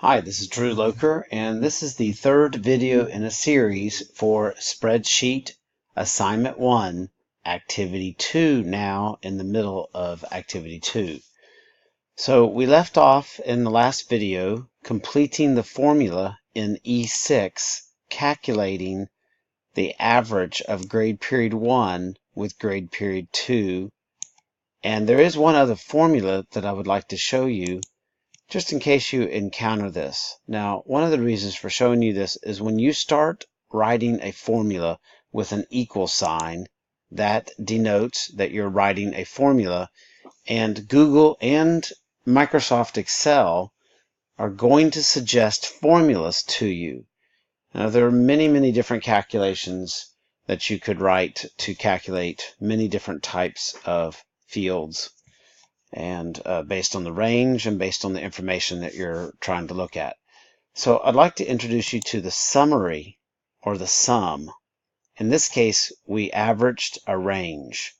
Hi, this is Drew Loker, and this is the third video in a series for Spreadsheet Assignment 1, Activity 2, now in the middle of Activity 2. So we left off in the last video completing the formula in E6, calculating the average of grade period 1 with grade period 2. And there is one other formula that I would like to show you just in case you encounter this. Now, one of the reasons for showing you this is when you start writing a formula with an equal sign, that denotes that you're writing a formula, and Google and Microsoft Excel are going to suggest formulas to you. Now, there are many different calculations that you could write to calculate many different types of fields, and based on the range and based on the information that you're trying to look at. So I'd like to introduce you to the summary, or the sum. In this case, we averaged a range.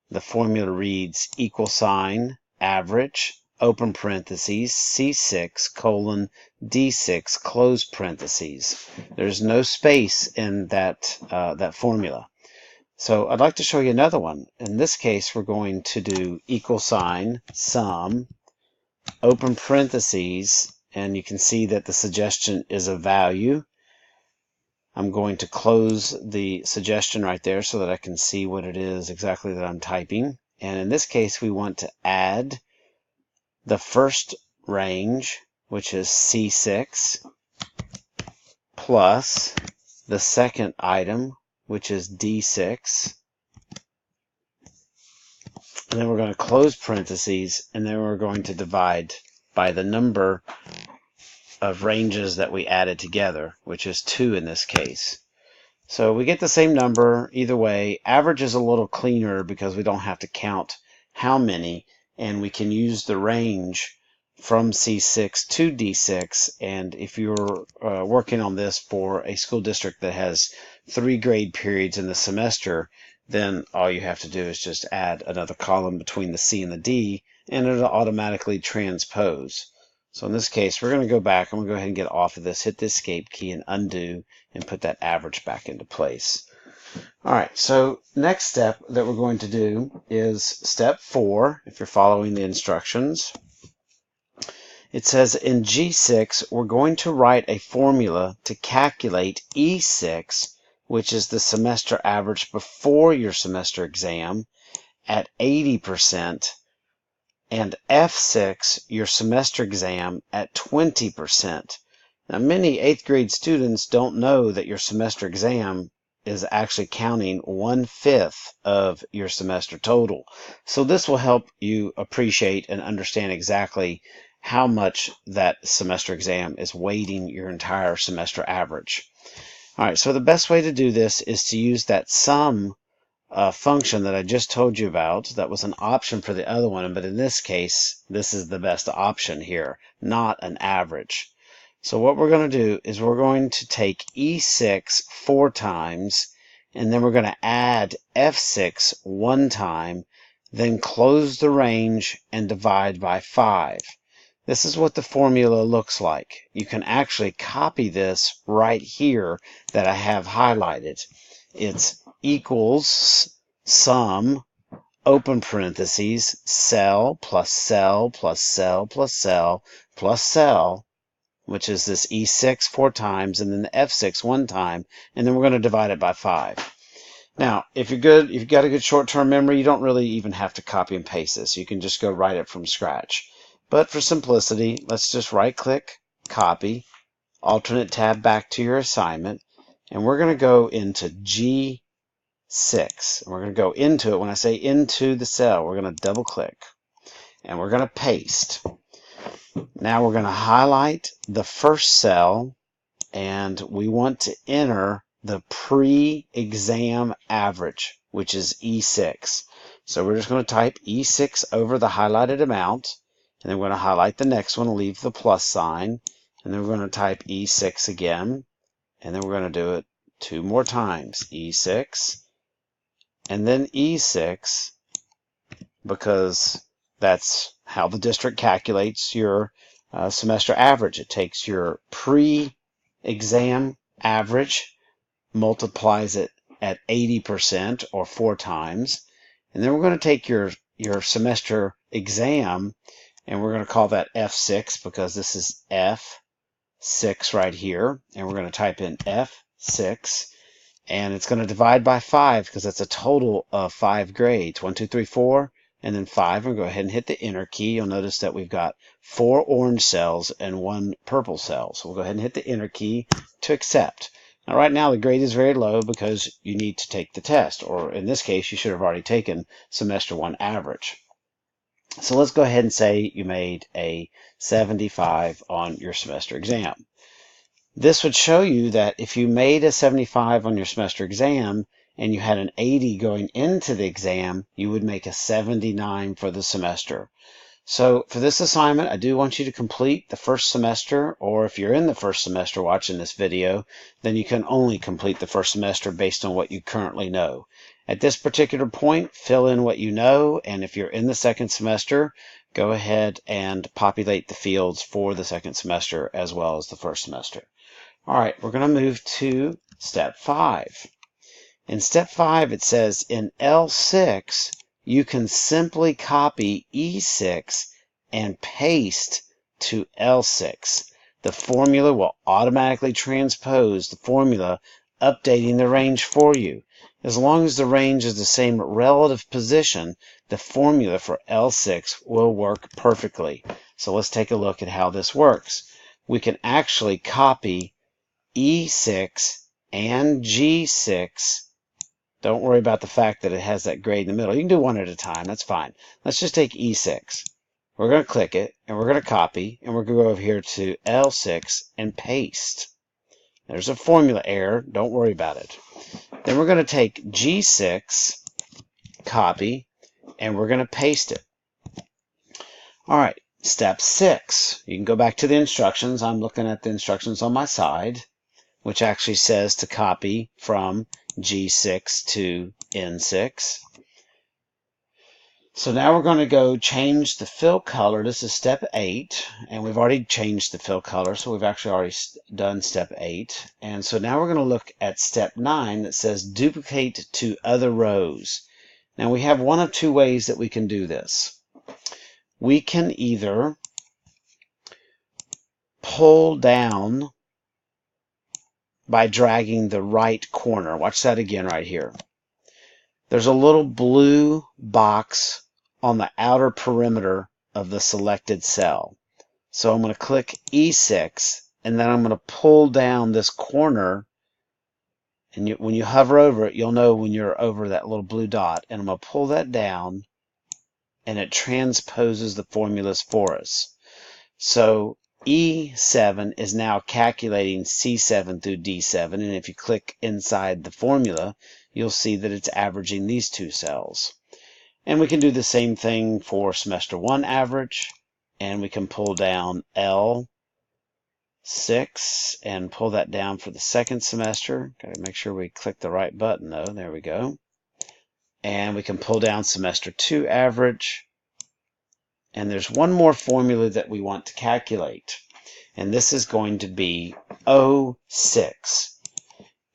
The formula reads equal sign, average, open parentheses, C6, colon, D6, close parentheses. There's no space in that formula. So I'd like to show you another one. In this case, we're going to do equal sign, sum, open parentheses, and you can see that the suggestion is a value. I'm going to close the suggestion right there so that I can see what it is exactly that I'm typing. And in this case, we want to add the first range, which is C6, plus the second item, which is D6. And then we're going to close parentheses, and then we're going to divide by the number of ranges that we added together, which is 2 in this case. So we get the same number either way. Average is a little cleaner because we don't have to count how many, and we can use the range from C6 to D6. And if you're working on this for a school district that has 3 grade periods in the semester, then all you have to do is just add another column between the C and the D, and it'll automatically transpose. So in this case, we're going to go back. I'm going to go ahead and get off of this, hit the escape key and undo, and put that average back into place. All right, so next step that we're going to do is step 4, if you're following the instructions. It says in G6, we're going to write a formula to calculate E6, which is the semester average before your semester exam, at 80%, and F6, your semester exam, at 20%. Now, many 8th grade students don't know that your semester exam is actually counting 1/5 of your semester total. So this will help you appreciate and understand exactly how much that semester exam is weighting your entire semester average. All right, so the best way to do this is to use that sum function that I just told you about. That was an option for the other one, but in this case, this is the best option here, not an average. So what we're going to do is we're going to take E6 4 times, and then we're going to add F6 1 time, then close the range and divide by 5. This is what the formula looks like. You can actually copy this right here that I have highlighted. It's equals sum, open parentheses, cell plus cell plus cell plus cell plus cell, which is this E6 4 times, and then the F6 1 time, and then we're going to divide it by 5. Now, if you've got a good short-term memory, you don't really even have to copy and paste this. You can just go write it from scratch. But for simplicity, let's just right-click, copy, alternate tab back to your assignment, and we're going to go into G6. We're going to go into it. When I say into the cell, we're going to double-click, and we're going to paste. Now we're going to highlight the first cell, and we want to enter the pre-exam average, which is E6. So we're just going to type E6 over the highlighted amount, and then we're going to highlight the next one, leave the plus sign, and then we're going to type E6 again, and then we're going to do it 2 more times, E6, and then E6, because that's how the district calculates your semester average. It takes your pre-exam average, multiplies it at 80% or 4 times, and then we're going to take your semester exam, and we're going to call that F6 because this is F6 right here, and we're going to type in F6, and it's going to divide by 5 because that's a total of 5 grades. 1, 2, 3, 4, and then 5. We'll go ahead and hit the enter key. You'll notice that we've got 4 orange cells and 1 purple cell. So we'll go ahead and hit the enter key to accept. Now right now the grade is very low because you need to take the test, or in this case you should have already taken semester 1 average. So let's go ahead and say you made a 75 on your semester exam. This would show you that if you made a 75 on your semester exam and you had an 80 going into the exam, you would make a 79 for the semester. So for this assignment, I do want you to complete the first semester, or if you're in the first semester watching this video, then you can only complete the first semester based on what you currently know. At this particular point, fill in what you know, and if you're in the second semester, go ahead and populate the fields for the second semester as well as the first semester. All right, we're going to move to step 5. In step 5, it says in L6, you can simply copy E6 and paste to L6. The formula will automatically transpose the formula, updating the range for you. As long as the range is the same relative position, the formula for L6 will work perfectly. So let's take a look at how this works. We can actually copy E6 and G6. Don't worry about the fact that it has that grade in the middle. You can do one at a time. That's fine. Let's just take E6. We're going to click it, and we're going to copy, and we're going to go over here to L6 and paste. There's a formula error. Don't worry about it. Then we're going to take G6, copy, and we're going to paste it. All right, step 6. You can go back to the instructions. I'm looking at the instructions on my side, which actually says to copy from G6 to N6. So now we're going to go change the fill color. This is step 8, and we've already changed the fill color, so we've actually already done step 8. And so now we're going to look at step 9 that says duplicate to other rows. Now we have one of two ways that we can do this. We can either pull down by dragging the right corner. Watch that again right here. There's a little blue box on the outer perimeter of the selected cell. So I'm going to click E6, and then I'm going to pull down this corner. And when you hover over it, you'll know when you're over that little blue dot. And I'm going to pull that down, and it transposes the formulas for us. So E7 is now calculating C7 through D7, and if you click inside the formula, you'll see that it's averaging these two cells. And we can do the same thing for semester 1 average, and we can pull down L6 and pull that down for the second semester. Got to make sure we click the right button though. There we go. And we can pull down semester 2 average. And there's one more formula that we want to calculate, and this is going to be O6.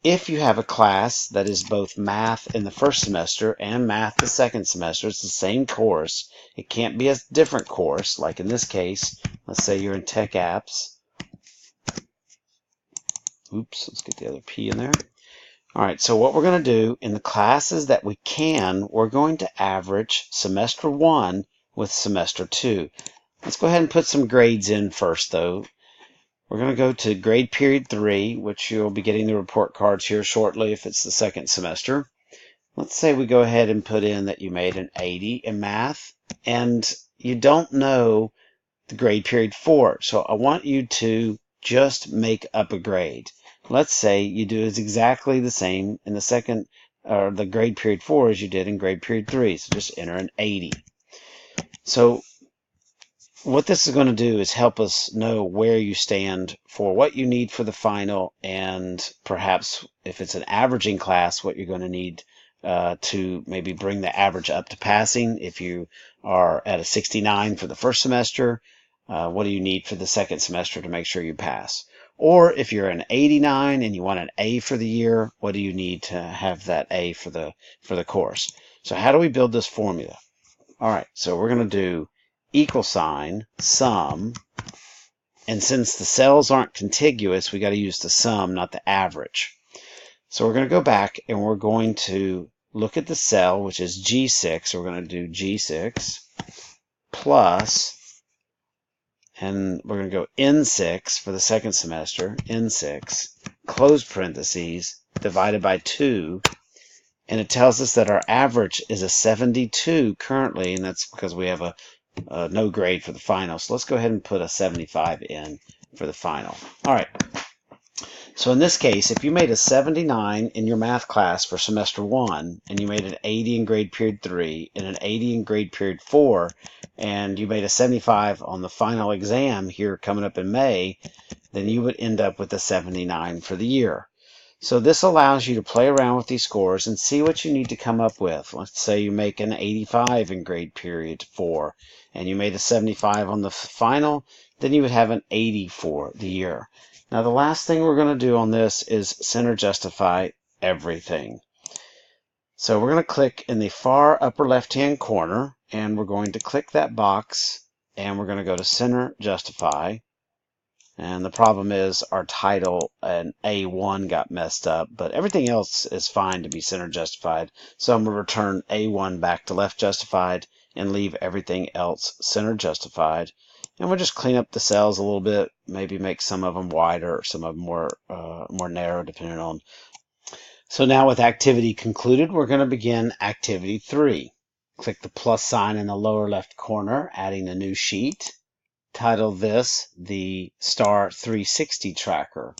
If you have a class that is both math in the first semester and math the second semester, it's the same course. It can't be a different course, like in this case, let's say you're in Tech Apps. Oops, let's get the other P in there. All right, so what we're going to do in the classes that we can, we're going to average semester 1 with semester 2. Let's go ahead and put some grades in first, though. We're going to go to grade period 3, which you'll be getting the report cards here shortly if it's the second semester. Let's say we go ahead and put in that you made an 80 in math, and you don't know the grade period 4. So I want you to just make up a grade. Let's say you do exactly the same in the second or the grade period 4 as you did in grade period 3. So just enter an 80. So what this is going to do is help us know where you stand for what you need for the final, and perhaps if it's an averaging class, what you're going to need to maybe bring the average up to passing. If you are at a 69 for the first semester, what do you need for the second semester to make sure you pass? Or if you're an 89 and you want an A for the year, what do you need to have that A for the course? So how do we build this formula? All right, so we're going to do equal sign, sum, and since the cells aren't contiguous, we got to use the sum, not the average. So we're going to go back and we're going to look at the cell, which is G6. So we're going to do G6 plus, and we're going to go N6 for the second semester, N6, close parentheses, divided by 2, and it tells us that our average is a 72 currently, and that's because we have a no grade for the final. So let's go ahead and put a 75 in for the final. All right. So in this case, if you made a 79 in your math class for semester 1, and you made an 80 in grade period 3, and an 80 in grade period 4, and you made a 75 on the final exam here coming up in May, then you would end up with a 79 for the year. So this allows you to play around with these scores and see what you need to come up with. Let's say you make an 85 in grade period 4, and you made a 75 on the final, then you would have an 80 for the year. Now the last thing we're going to do on this is center justify everything. So we're going to click in the far upper left hand corner, and we're going to click that box, and we're going to go to center justify. And the problem is our title and A1 got messed up, but everything else is fine to be center justified. So I'm going to return A1 back to left justified and leave everything else center justified. And we'll just clean up the cells a little bit, maybe make some of them wider, some of them more narrow, depending on. So now with activity concluded, we're going to begin activity 3. Click the plus sign in the lower left corner, adding a new sheet. Title this the Star 360 Tracker.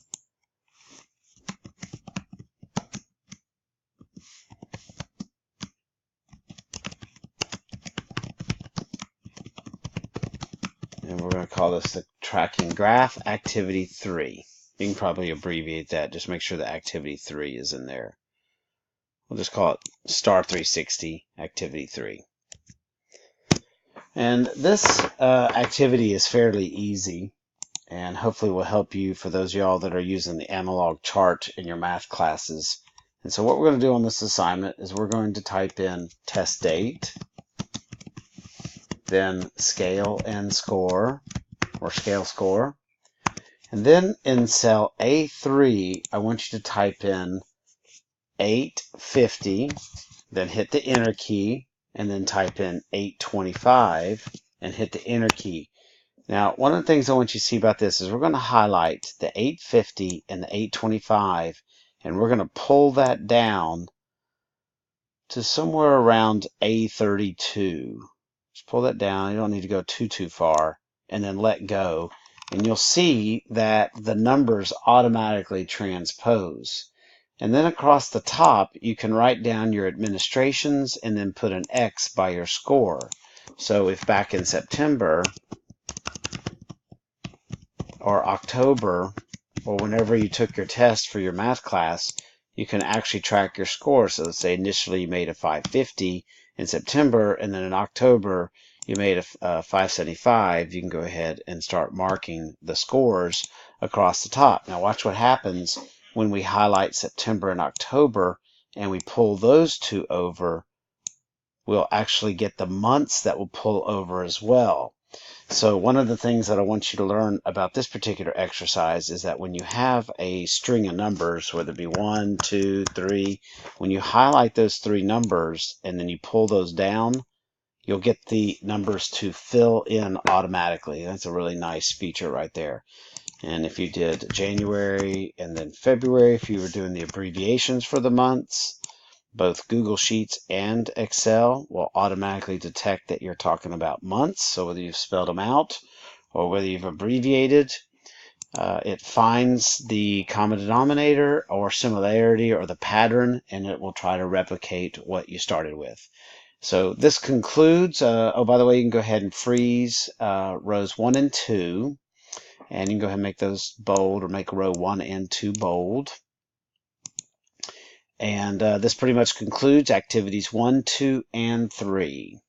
And we're going to call this the Tracking Graph Activity 3. You can probably abbreviate that. Just make sure the Activity 3 is in there. We'll just call it Star 360 Activity 3. And this activity is fairly easy, and hopefully will help you for those of y'all that are using the analog chart in your math classes. And so what we're going to do on this assignment is we're going to type in test date, then scale and score, or scale score. And then in cell A3, I want you to type in 850, then hit the enter key, and then type in 825 and hit the enter key. Now, one of the things I want you to see about this is we're going to highlight the 850 and the 825, and we're going to pull that down to somewhere around A32. Just pull that down. You don't need to go too far, and then let go. And you'll see that the numbers automatically transpose. And then across the top, you can write down your administrations and then put an X by your score. So if back in September or October, or whenever you took your test for your math class, you can actually track your score. So let's say initially you made a 550 in September, and then in October you made a 575. You can go ahead and start marking the scores across the top. Now watch what happens when we highlight September and October and we pull those two over. We'll actually get the months that will pull over as well. So one of the things that I want you to learn about this particular exercise is that when you have a string of numbers, whether it be 1, 2, 3, when you highlight those 3 numbers and then you pull those down, you'll get the numbers to fill in automatically. That's a really nice feature right there. And if you did January and then February, if you were doing the abbreviations for the months, both Google Sheets and Excel will automatically detect that you're talking about months. So whether you've spelled them out or whether you've abbreviated, it finds the common denominator or similarity or the pattern, and it will try to replicate what you started with. So this concludes. Oh, by the way, you can go ahead and freeze rows 1 and 2. And you can go ahead and make those bold, or make row 1 and 2 bold. And this pretty much concludes activities 1, 2, and 3.